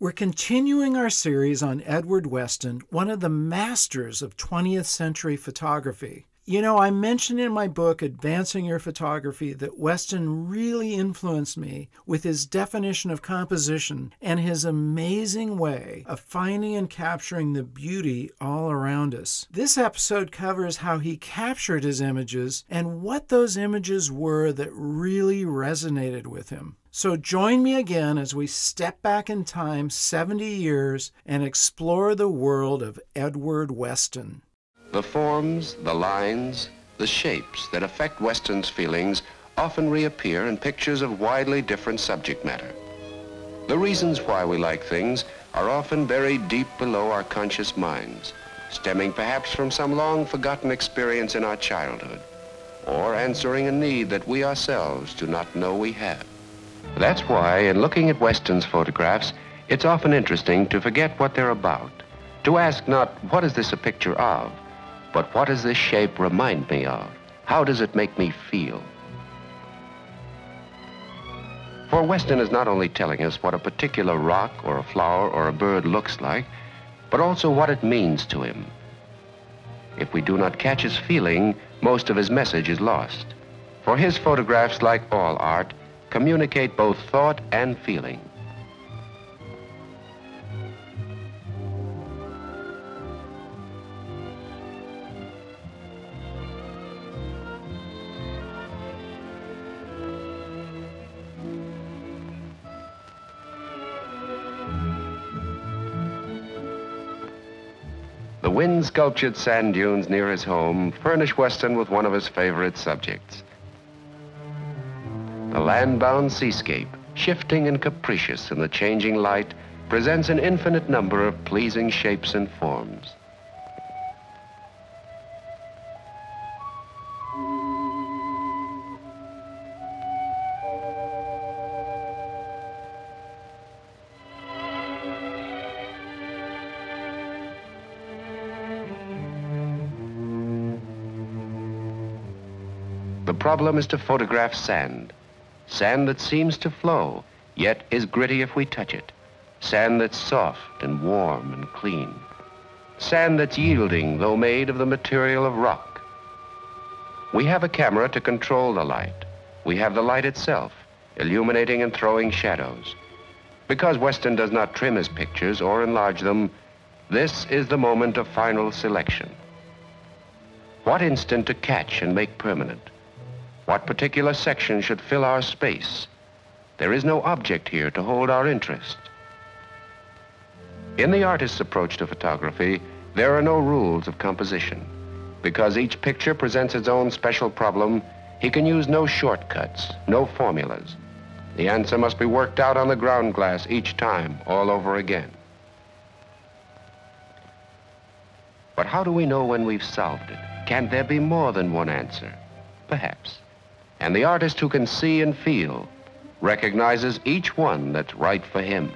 We're continuing our series on Edward Weston, one of the masters of 20th century photography. You know, I mentioned in my book, Advancing Your Photography, that Weston really influenced me with his definition of composition and his amazing way of finding and capturing the beauty all around us. This episode covers how he captured his images and what those images were that really resonated with him. So join me again as we step back in time 70 years and explore the world of Edward Weston. The forms, the lines, the shapes that affect Weston's feelings often reappear in pictures of widely different subject matter. The reasons why we like things are often buried deep below our conscious minds, stemming perhaps from some long-forgotten experience in our childhood, or answering a need that we ourselves do not know we have. That's why, in looking at Weston's photographs, it's often interesting to forget what they're about, to ask not, what is this a picture of, but what does this shape remind me of? How does it make me feel? For Weston is not only telling us what a particular rock or a flower or a bird looks like, but also what it means to him. If we do not catch his feeling, most of his message is lost. For his photographs, like all art, communicate both thought and feeling. The wind-sculptured sand dunes near his home furnish Weston with one of his favorite subjects. The land-bound seascape, shifting and capricious in the changing light, presents an infinite number of pleasing shapes and forms. The problem is to photograph sand. Sand that seems to flow, yet is gritty if we touch it. Sand that's soft and warm and clean. Sand that's yielding, though made of the material of rock. We have a camera to control the light. We have the light itself, illuminating and throwing shadows. Because Weston does not trim his pictures or enlarge them, this is the moment of final selection. What instant to catch and make permanent? What particular section should fill our space? There is no object here to hold our interest. In the artist's approach to photography, there are no rules of composition. Because each picture presents its own special problem, he can use no shortcuts, no formulas. The answer must be worked out on the ground glass each time, all over again. But how do we know when we've solved it? Can there be more than one answer? Perhaps. And the artist who can see and feel recognizes each one that's right for him.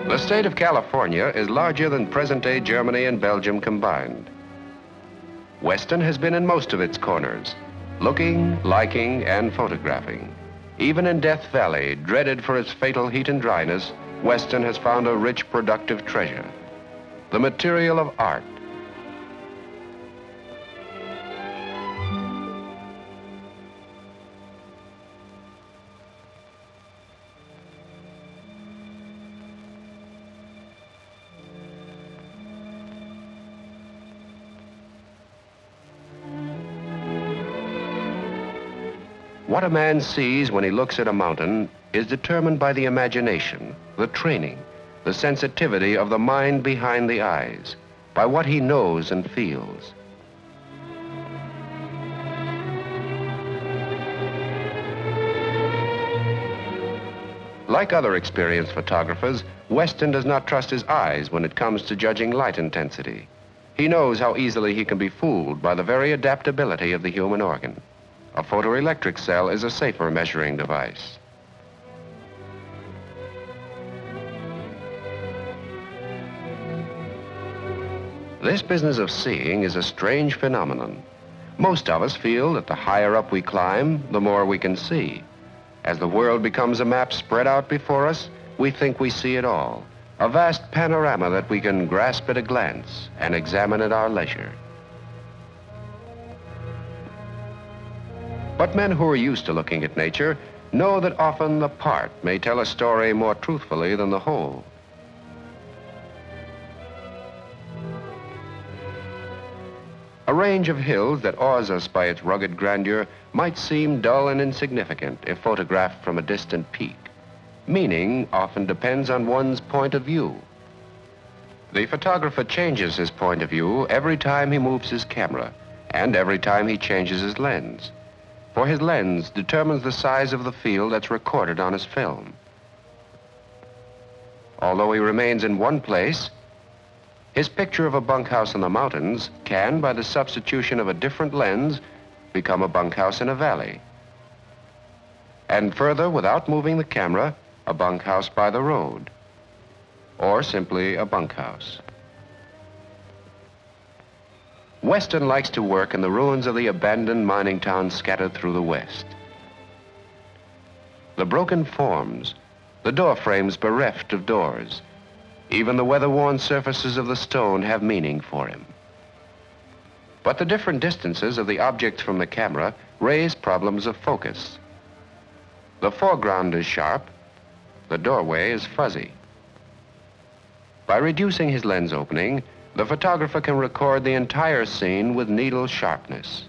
The state of California is larger than present-day Germany and Belgium combined. Weston has been in most of its corners, looking, liking, and photographing. Even in Death Valley, dreaded for its fatal heat and dryness, Weston has found a rich, productive treasure, the material of art. What a man sees when he looks at a mountain is determined by the imagination, the training, the sensitivity of the mind behind the eyes, by what he knows and feels. Like other experienced photographers, Weston does not trust his eyes when it comes to judging light intensity. He knows how easily he can be fooled by the very adaptability of the human organ. A photoelectric cell is a safer measuring device. This business of seeing is a strange phenomenon. Most of us feel that the higher up we climb, the more we can see. As the world becomes a map spread out before us, we think we see it all, a vast panorama that we can grasp at a glance and examine at our leisure. But men who are used to looking at nature know that often the part may tell a story more truthfully than the whole. A range of hills that awes us by its rugged grandeur might seem dull and insignificant if photographed from a distant peak. Meaning often depends on one's point of view. The photographer changes his point of view every time he moves his camera and every time he changes his lens. For his lens determines the size of the field that's recorded on his film. Although he remains in one place, his picture of a bunkhouse in the mountains can, by the substitution of a different lens, become a bunkhouse in a valley. And further, without moving the camera, a bunkhouse by the road, or simply a bunkhouse. Weston likes to work in the ruins of the abandoned mining towns scattered through the West. The broken forms, the door frames bereft of doors, even the weather-worn surfaces of the stone have meaning for him. But the different distances of the objects from the camera raise problems of focus. The foreground is sharp, the doorway is fuzzy. By reducing his lens opening, the photographer can record the entire scene with needle sharpness.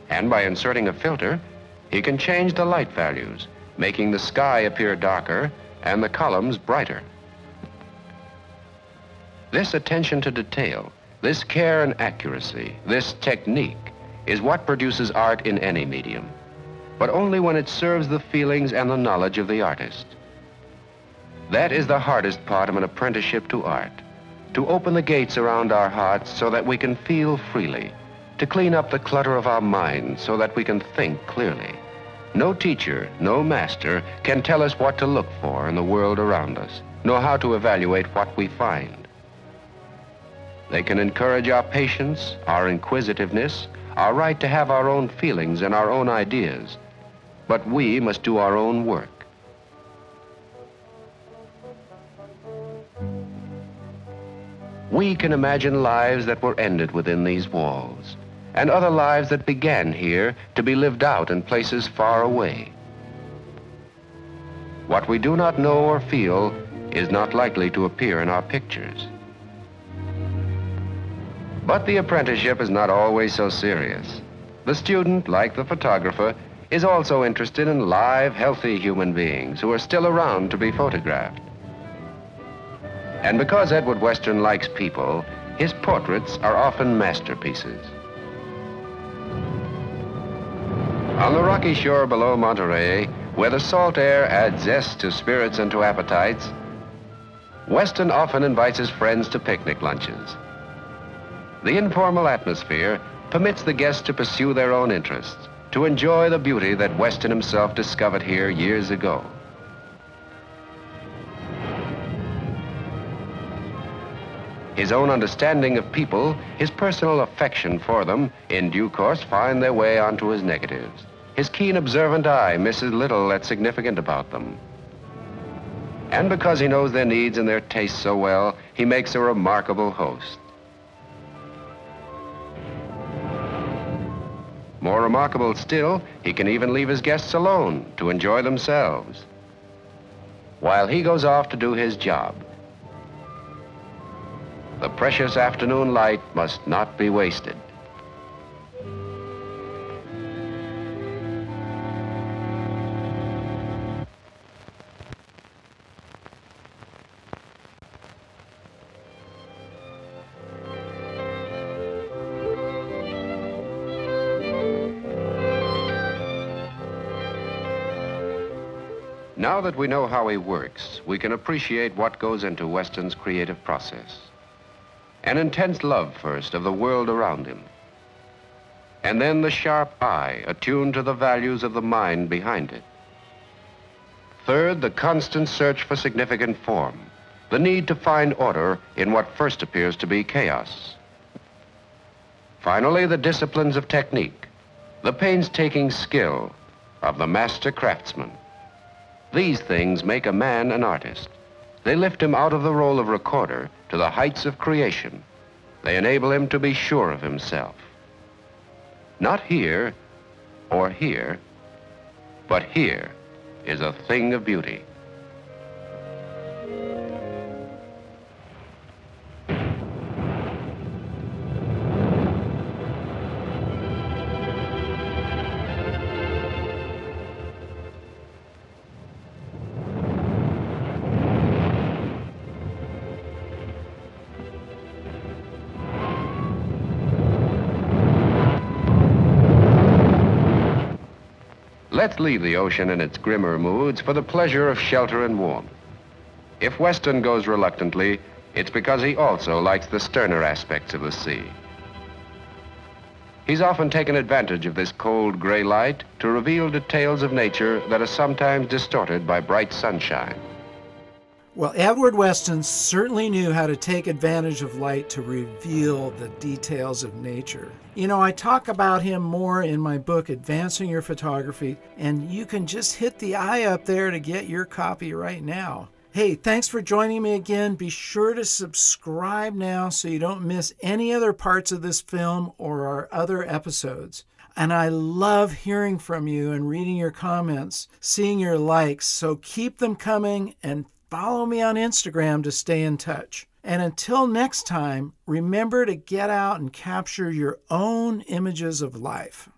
And by inserting a filter, he can change the light values, making the sky appear darker and the columns brighter. This attention to detail, this care and accuracy, this technique is what produces art in any medium, but only when it serves the feelings and the knowledge of the artist. That is the hardest part of an apprenticeship to art, to open the gates around our hearts so that we can feel freely, to clean up the clutter of our minds so that we can think clearly. No teacher, no master can tell us what to look for in the world around us, nor how to evaluate what we find. They can encourage our patience, our inquisitiveness, our right to have our own feelings and our own ideas, but we must do our own work. We can imagine lives that were ended within these walls, and other lives that began here to be lived out in places far away. What we do not know or feel is not likely to appear in our pictures. But the apprenticeship is not always so serious. The student, like the photographer, is also interested in live, healthy human beings who are still around to be photographed. And because Edward Weston likes people, his portraits are often masterpieces. On the rocky shore below Monterey, where the salt air adds zest to spirits and to appetites, Weston often invites his friends to picnic lunches. The informal atmosphere permits the guests to pursue their own interests, to enjoy the beauty that Weston himself discovered here years ago. His own understanding of people, his personal affection for them, in due course find their way onto his negatives. His keen observant eye misses little that's significant about them. And because he knows their needs and their tastes so well, he makes a remarkable host. More remarkable still, he can even leave his guests alone to enjoy themselves, while he goes off to do his job. The precious afternoon light must not be wasted. Now that we know how he works, we can appreciate what goes into Weston's creative process. An intense love first of the world around him, and then the sharp eye attuned to the values of the mind behind it. Third, the constant search for significant form, the need to find order in what first appears to be chaos. Finally, the disciplines of technique, the painstaking skill of the master craftsman. These things make a man an artist. They lift him out of the role of recorder to the heights of creation. They enable him to be sure of himself. Not here or here, but here is a thing of beauty. Let's leave the ocean and its grimmer moods for the pleasure of shelter and warmth. If Weston goes reluctantly, it's because he also likes the sterner aspects of the sea. He's often taken advantage of this cold gray light to reveal details of nature that are sometimes distorted by bright sunshine. Well, Edward Weston certainly knew how to take advantage of light to reveal the details of nature. You know, I talk about him more in my book, Advancing Your Photography, and you can just hit the I up there to get your copy right now. Hey, thanks for joining me again. Be sure to subscribe now so you don't miss any other parts of this film or our other episodes. And I love hearing from you and reading your comments, seeing your likes, so keep them coming and follow me on Instagram to stay in touch. And until next time, remember to get out and capture your own images of life.